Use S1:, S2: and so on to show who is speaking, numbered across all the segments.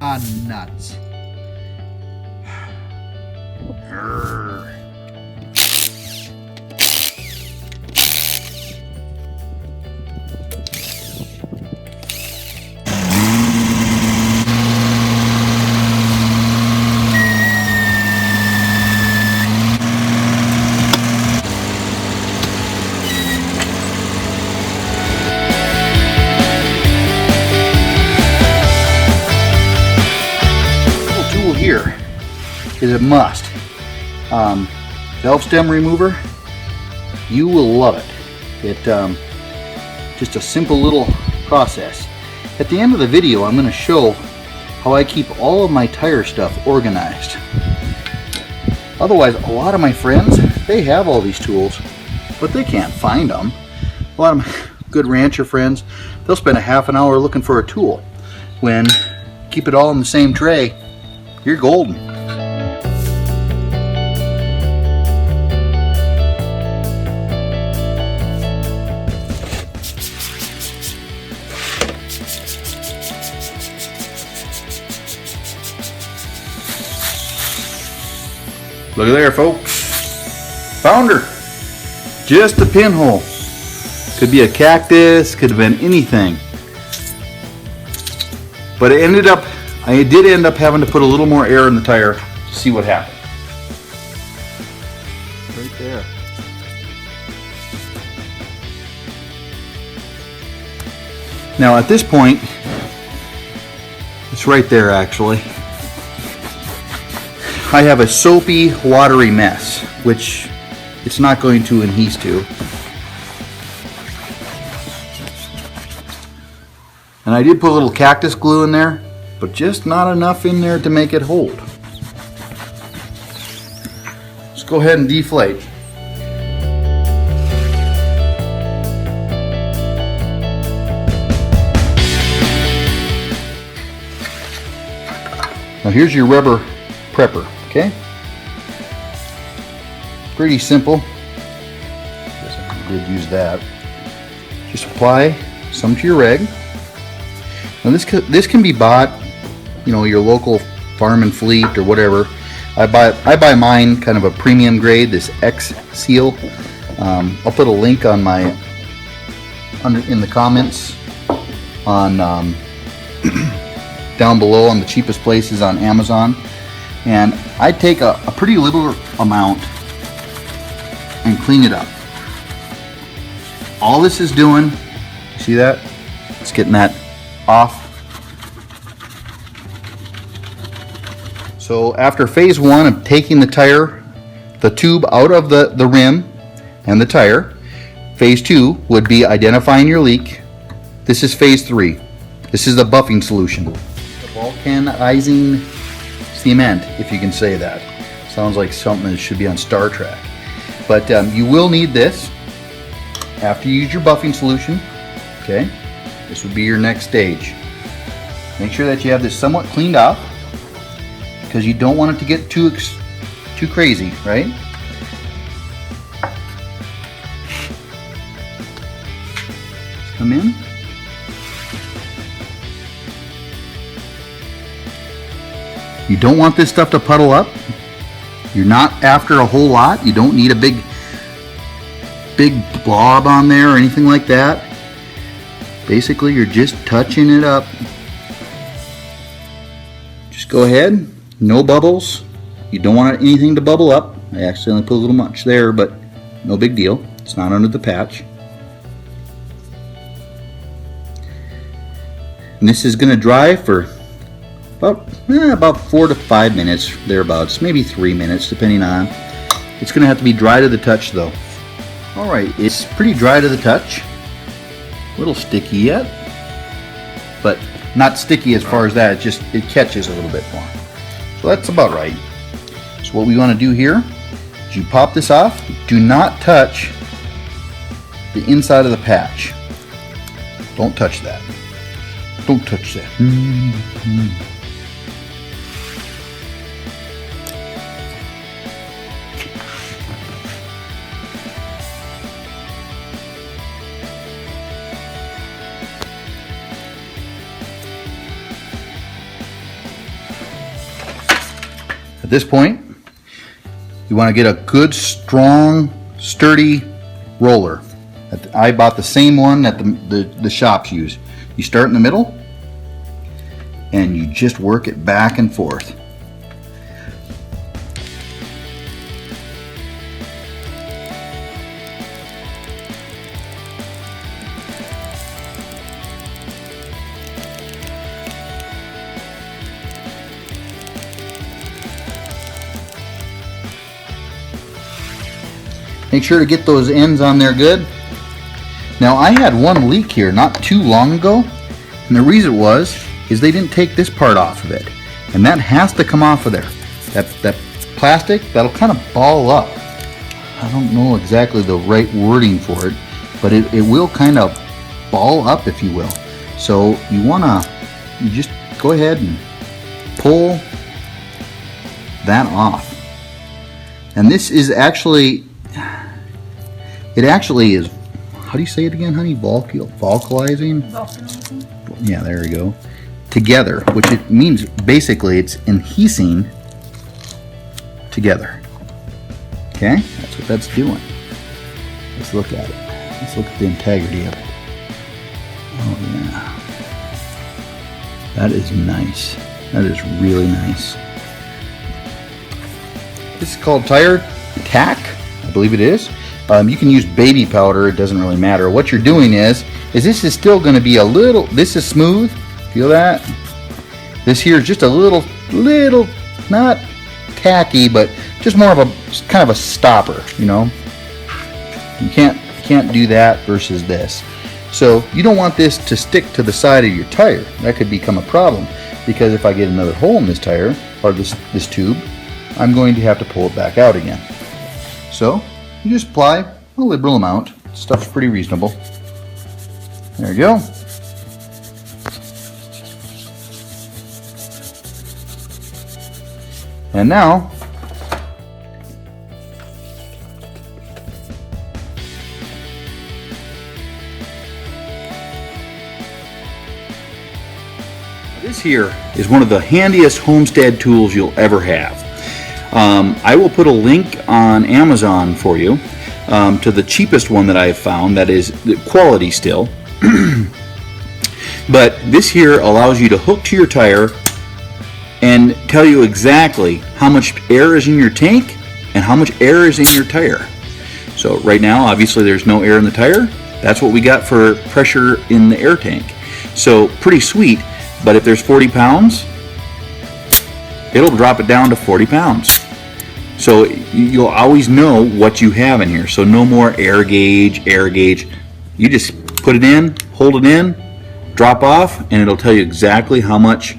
S1: Ah, nuts. Grr. Tool here is a must. Valve stem remover. You will love it. Just a simple little process. At the end of the video, I'm going to show how I keep all of my tire stuff organized. Otherwise, a lot of my friends, they have all these tools, but they can't find them. A lot of my good rancher friends, they'll spend a half an hour looking for a tool. When keep it all in the same tray, you're golden. Look at there, folks. Found her. Just a pinhole. Could be a cactus, could have been anything. But I did end up having to put a little more air in the tire to see what happened. Right there. Now at this point, it's right there actually. I have a soapy, watery mess, which it's not going to adhere to. And I did put a little cactus glue in there, but just not enough in there to make it hold. Let's go ahead and deflate. Now here's your rubber prepper, okay? Pretty simple. Guess I did use that. Just apply some to your rag. Now this can be bought, you know, your local farm and fleet or whatever. I buy mine kind of a premium grade, this X seal. I'll put a link on in the comments on down below on the cheapest places on Amazon. And I take a pretty little amount and clean it up. All this is doing, see that? It's getting that off. So after phase one of taking the tube out of the rim and the tire, phase two would be identifying your leak. This is phase three. This is the buffing solution. The vulcanizing cement, if you can say that. Sounds like something that should be on Star Trek. But you will need this after you use your buffing solution. Okay. This would be your next stage. Make sure that you have this somewhat cleaned off because you don't want it to get too crazy, right? Come in. You don't want this stuff to puddle up. You're not after a whole lot. You don't need a big blob on there or anything like that. Basically, you're just touching it up. Just go ahead, no bubbles. You don't want anything to bubble up. I accidentally put a little much there, but no big deal. It's not under the patch. And this is going to dry for about 4 to 5 minutes, thereabouts, maybe 3 minutes, depending on. It's going to have to be dry to the touch, though. All right, it's pretty dry to the touch. A little sticky yet, but not sticky as far as that. It catches a little bit more. So that's about right. So what we want to do here is you pop this off. Do not touch the inside of the patch. Don't touch that. Don't touch that. At this point, you want to get a good, strong, sturdy roller. I bought the same one that the shops use. You start in the middle, and you just work it back and forth. Make sure to get those ends on there good. Now I had one leak here not too long ago, and the reason is they didn't take this part off of it, and that has to come off of there. That plastic, that'll kind of ball up. I don't know exactly the right wording for it, but it will kind of ball up, if you will. So you just go ahead and pull that off. And this is actually, it actually is, how do you say it again, honey? Volcarizing? Yeah, there we go. Together, which it means basically it's adhesing together. Okay, that's what that's doing. Let's look at it. Let's look at the integrity of it. Oh yeah. That is nice. That is really nice. This is called tire tack, I believe it is. You can use baby powder, it doesn't really matter. What you're doing is this is still going to be a little, this is smooth, feel that? This here is just a little, not tacky, but just more of a, kind of a stopper, you know? You can't do that versus this. So you don't want this to stick to the side of your tire. That could become a problem, because if I get another hole in this tire, or this tube, I'm going to have to pull it back out again. So you just apply a liberal amount. Stuff's pretty reasonable. There you go. And now, this here is one of the handiest homestead tools you'll ever have. I will put a link on Amazon for you to the cheapest one that I have found that is quality still. But this here allows you to hook to your tire and tell you exactly how much air is in your tank and how much air is in your tire. So right now, obviously there's no air in the tire. That's what we got for pressure in the air tank. So pretty sweet, but if there's 40 pounds, it'll drop it down to 40 pounds. So you'll always know what you have in here. So no more air gauge. You just put it in, hold it in, drop off, and it'll tell you exactly how much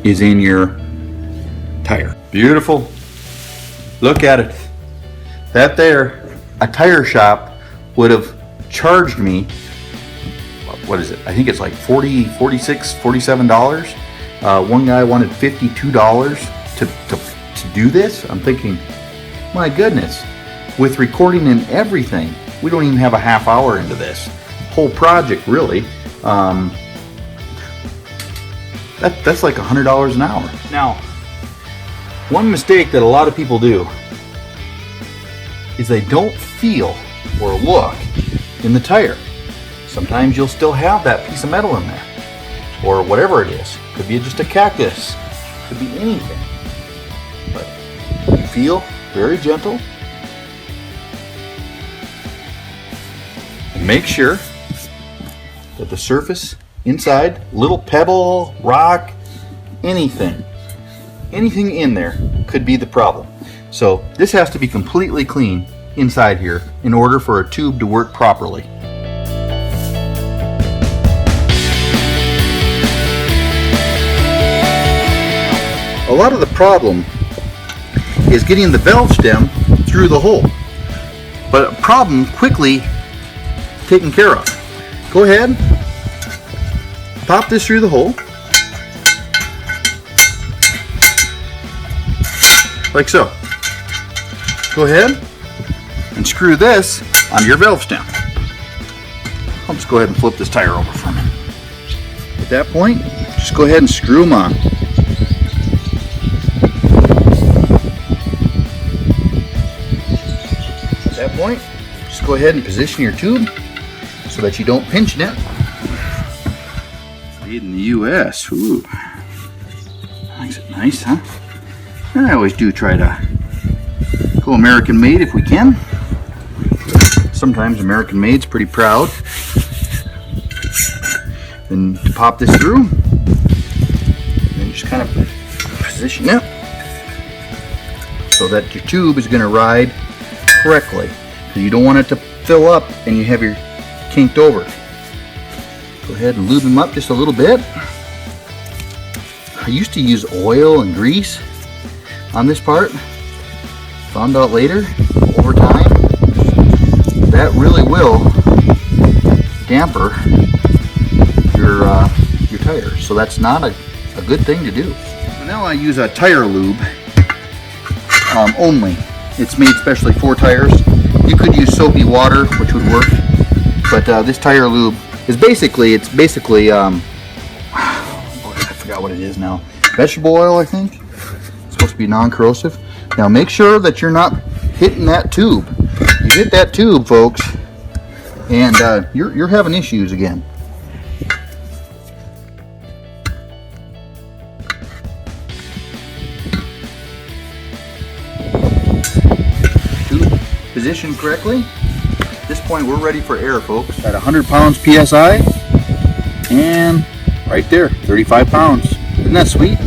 S1: is in your tire. Beautiful. Look at it. That there, a tire shop would have charged me, what is it? I think it's like $40, $46, $47. One guy wanted $52 to do this. I'm thinking, my goodness, with recording and everything, we don't even have a half hour into this whole project, really. That's like $100 an hour. Now, one mistake that a lot of people do is they don't feel or look in the tire. Sometimes you'll still have that piece of metal in there, or whatever it is. Could be just a cactus, could be anything. But you feel very gentle, and make sure that the surface inside, little pebble, rock, anything in there could be the problem. So this has to be completely clean inside here in order for a tube to work properly. A lot of the problem is getting the valve stem through the hole, but a problem quickly taken care of. Go ahead, pop this through the hole, like so. Go ahead and screw this onto your valve stem. I'll just go ahead and flip this tire over for me. At that point, just go ahead and screw them on. go ahead and position your tube so that you don't pinch it. Made in the U.S. Ooh. Makes it nice, huh? And I always do try to go American made if we can. Sometimes American made's pretty proud. Then to pop this through, and just kind of position it so that your tube is going to ride correctly. You don't want it to fill up and you have your kinked over. Go ahead and lube them up just a little bit. I used to use oil and grease on this part. Found out later, over time, that really will damper your tire. So that's not a good thing to do. So now I use a tire lube only. It's made specially for tires. You could use soapy water, which would work, but this tire lube is basically, I forgot what it is now. Vegetable oil, I think. It's supposed to be non-corrosive. Now make sure that you're not hitting that tube. You hit that tube, folks, and you're having issues again. Tube positioned correctly. At this point, we're ready for air, folks. At 100 pounds PSI, and right there, 35 pounds. Isn't that sweet?